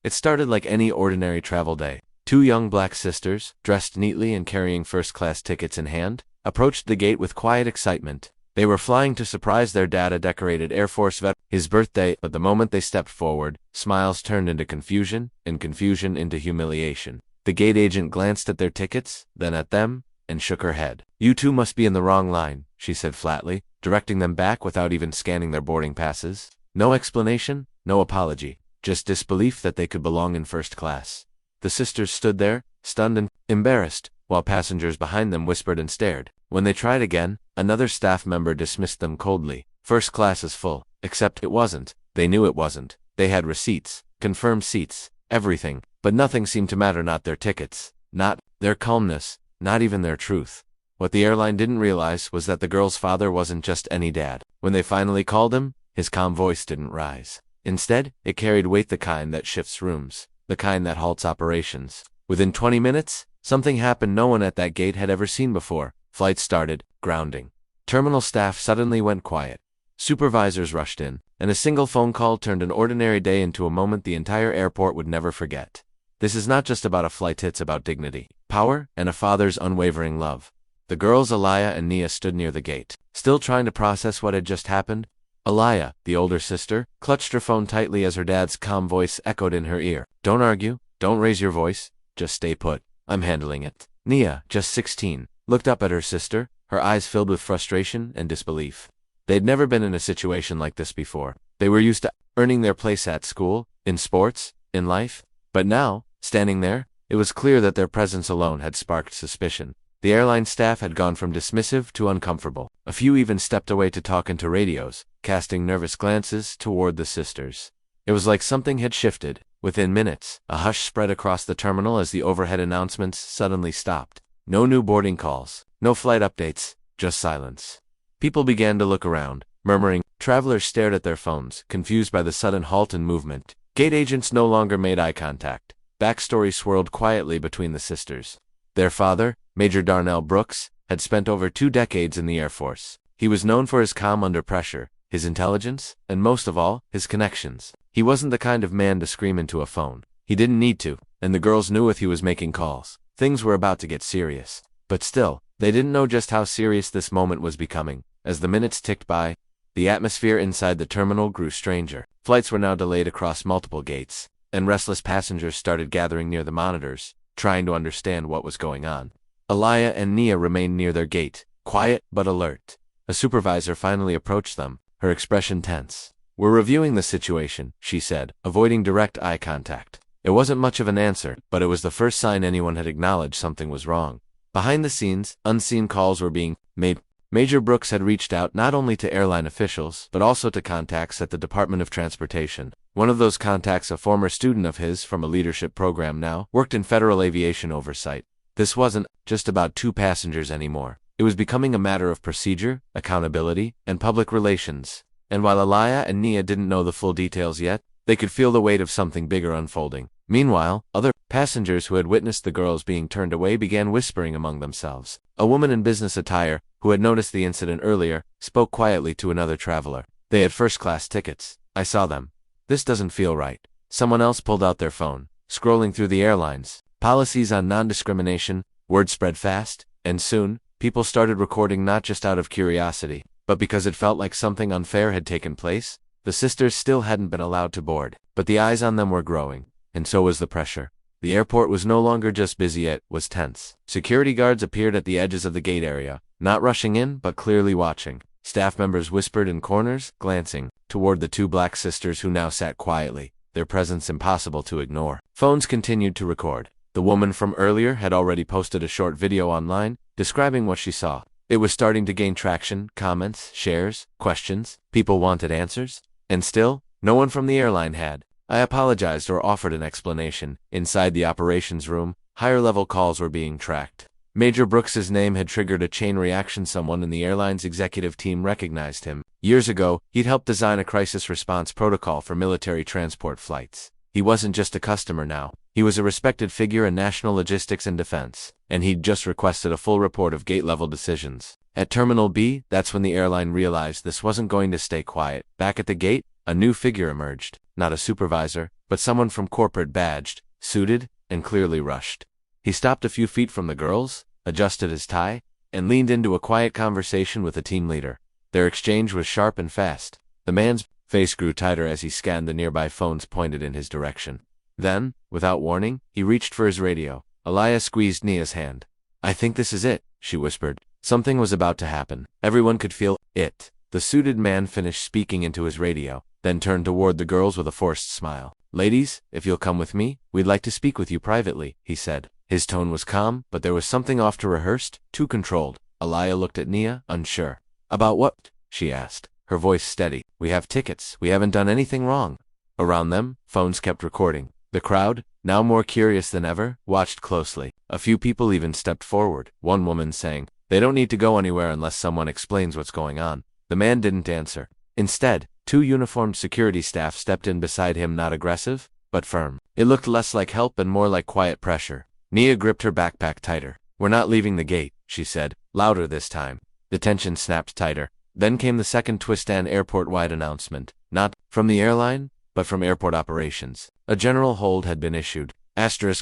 It started like any ordinary travel day. Two young black sisters, dressed neatly and carrying first-class tickets in hand, approached the gate with quiet excitement. They were flying to surprise their dad, a decorated Air Force vet, his birthday, but the moment they stepped forward, smiles turned into confusion, and confusion into humiliation. The gate agent glanced at their tickets, then at them, and shook her head. "You two must be in the wrong line," she said flatly, directing them back without even scanning their boarding passes. No explanation, no apology, just disbelief that they could belong in first class. The sisters stood there, stunned and embarrassed, while passengers behind them whispered and stared. When they tried again, another staff member dismissed them coldly. "First class is full." Except it wasn't. They knew it wasn't. They had receipts, confirmed seats, everything, but nothing seemed to matter, not their tickets, not their calmness, not even their truth. What the airline didn't realize was that the girl's father wasn't just any dad. When they finally called him, his calm voice didn't rise. Instead, it carried weight, the kind that shifts rooms, the kind that halts operations. Within 20 minutes, something happened no one at that gate had ever seen before. Flights started, grounding. Terminal staff suddenly went quiet. Supervisors rushed in, and a single phone call turned an ordinary day into a moment the entire airport would never forget. This is not just about a flight, it's about dignity, power, and a father's unwavering love. The girls Alaya and Nia stood near the gate, still trying to process what had just happened. Alaya, the older sister, clutched her phone tightly as her dad's calm voice echoed in her ear. "Don't argue, don't raise your voice, just stay put. I'm handling it." Nia, just 16, looked up at her sister, her eyes filled with frustration and disbelief. They'd never been in a situation like this before. They were used to earning their place at school, in sports, in life. But now, standing there, it was clear that their presence alone had sparked suspicion. The airline staff had gone from dismissive to uncomfortable. A few even stepped away to talk into radios, casting nervous glances toward the sisters. It was like something had shifted. Within minutes, a hush spread across the terminal as the overhead announcements suddenly stopped. No new boarding calls, no flight updates, just silence. People began to look around, murmuring. Travelers stared at their phones, confused by the sudden halt in movement. Gate agents no longer made eye contact. Backstory swirled quietly between the sisters. Their father, Major Darnell Brooks, had spent over 2 decades in the Air Force. He was known for his calm under pressure, his intelligence, and most of all, his connections. He wasn't the kind of man to scream into a phone. He didn't need to, and the girls knew if he was making calls, things were about to get serious. But still, they didn't know just how serious this moment was becoming. As the minutes ticked by, the atmosphere inside the terminal grew stranger. Flights were now delayed across multiple gates, and restless passengers started gathering near the monitors, trying to understand what was going on. Alaya and Nia remained near their gate, quiet but alert. A supervisor finally approached them, her expression tense. "We're reviewing the situation," she said, avoiding direct eye contact. It wasn't much of an answer, but it was the first sign anyone had acknowledged something was wrong. Behind the scenes, unseen calls were being made. Major Brooks had reached out not only to airline officials, but also to contacts at the Department of Transportation. One of those contacts, a former student of his from a leadership program now, worked in federal aviation oversight. This wasn't just about 2 passengers anymore. It was becoming a matter of procedure, accountability, and public relations. And while Alaya and Nia didn't know the full details yet, they could feel the weight of something bigger unfolding. Meanwhile, other passengers who had witnessed the girls being turned away began whispering among themselves. A woman in business attire, who had noticed the incident earlier, spoke quietly to another traveler. "They had first-class tickets. I saw them. This doesn't feel right." Someone else pulled out their phone, scrolling through the airlines. Policies on non-discrimination. Word spread fast, and soon, people started recording not just out of curiosity, but because it felt like something unfair had taken place. The sisters still hadn't been allowed to board, but the eyes on them were growing, and so was the pressure. The airport was no longer just busy, it was tense. Security guards appeared at the edges of the gate area, not rushing in, but clearly watching. Staff members whispered in corners, glancing toward the 2 black sisters who now sat quietly, their presence impossible to ignore. Phones continued to record. The woman from earlier had already posted a short video online, describing what she saw. It was starting to gain traction, comments, shares, questions. People wanted answers. And still, no one from the airline had. I apologized or offered an explanation. Inside the operations room, higher-level calls were being tracked. Major Brooks's name had triggered a chain reaction. Someone in the airline's executive team recognized him. Years ago, he'd helped design a crisis response protocol for military transport flights. He wasn't just a customer now. He was a respected figure in national logistics and defense, and he'd just requested a full report of gate-level decisions. At Terminal B, that's when the airline realized this wasn't going to stay quiet. Back at the gate, a new figure emerged. Not a supervisor, but someone from corporate badged, suited, and clearly rushed. He stopped a few feet from the girls, adjusted his tie, and leaned into a quiet conversation with the team leader. Their exchange was sharp and fast. The man's face grew tighter as he scanned the nearby phones pointed in his direction. Then, without warning, he reached for his radio. Aliyah squeezed Nia's hand. "I think this is it," she whispered. Something was about to happen. Everyone could feel it. The suited man finished speaking into his radio, then turned toward the girls with a forced smile. "Ladies, if you'll come with me, we'd like to speak with you privately," he said. His tone was calm, but there was something off too rehearsed, too controlled. Aliyah looked at Nia, unsure. "About what?" she asked, her voice steady. "We have tickets. We haven't done anything wrong." Around them, phones kept recording. The crowd, now more curious than ever, watched closely. A few people even stepped forward, one woman saying, "They don't need to go anywhere unless someone explains what's going on." The man didn't answer. Instead, two uniformed security staff stepped in beside him, not aggressive, but firm. It looked less like help and more like quiet pressure. Nia gripped her backpack tighter. "We're not leaving the gate," she said, louder this time. The tension snapped tighter. Then came the second twist-and airport-wide announcement. Not from the airline, but from airport operations. A general hold had been issued.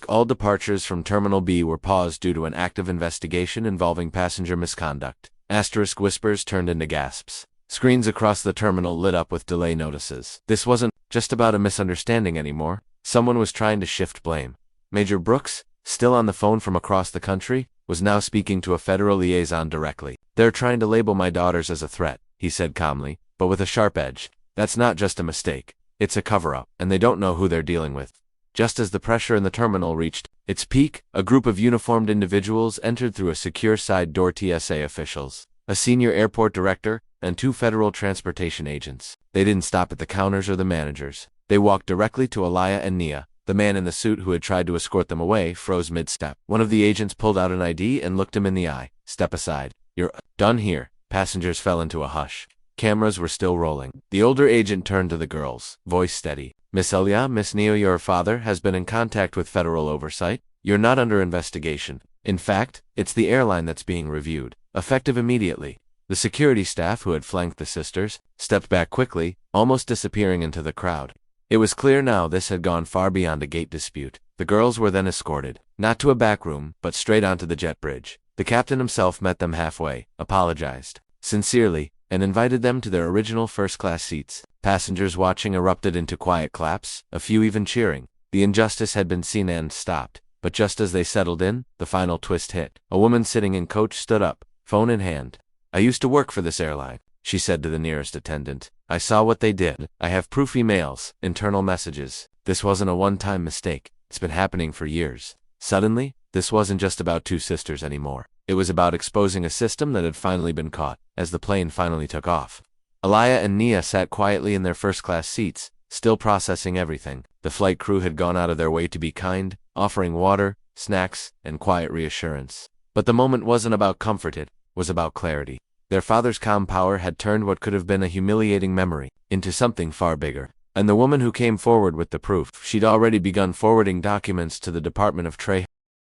All departures from Terminal B were paused due to an active investigation involving passenger misconduct. Whispers turned into gasps. Screens across the terminal lit up with delay notices. This wasn't just about a misunderstanding anymore. Someone was trying to shift blame. Major Brooks, still on the phone from across the country, was now speaking to a federal liaison directly. "They're trying to label my daughters as a threat," he said calmly, but with a sharp edge. "That's not just a mistake. It's a cover-up, and they don't know who they're dealing with." Just as the pressure in the terminal reached its peak, a group of uniformed individuals entered through a secure side door. TSA officials, a senior airport director, and two federal transportation agents. They didn't stop at the counters or the managers. They walked directly to Aliyah and Nia. The man in the suit who had tried to escort them away froze mid-step. One of the agents pulled out an ID and looked him in the eye. "Step aside. You're done here." Passengers fell into a hush. Cameras were still rolling. The older agent turned to the girls, voice steady. "Miss Elia, Miss Nia, your father has been in contact with federal oversight. You're not under investigation. In fact, it's the airline that's being reviewed. Effective immediately." The security staff who had flanked the sisters stepped back quickly, almost disappearing into the crowd. It was clear now this had gone far beyond a gate dispute. The girls were then escorted, not to a back room, but straight onto the jet bridge. The captain himself met them halfway, apologized sincerely, and invited them to their original first-class seats. Passengers watching erupted into quiet claps, a few even cheering. The injustice had been seen and stopped, but just as they settled in, the final twist hit. A woman sitting in coach stood up, phone in hand. "I used to work for this airline," she said to the nearest attendant. "I saw what they did. I have proof emails, internal messages. This wasn't a one-time mistake. It's been happening for years." Suddenly, this wasn't just about two sisters anymore. It was about exposing a system that had finally been caught, as the plane finally took off. Aliyah and Nia sat quietly in their first-class seats, still processing everything. The flight crew had gone out of their way to be kind, offering water, snacks, and quiet reassurance. But the moment wasn't about comfort, it was about clarity. Their father's calm power had turned what could have been a humiliating memory into something far bigger. And the woman who came forward with the proof, she'd already begun forwarding documents to the Department of Trade.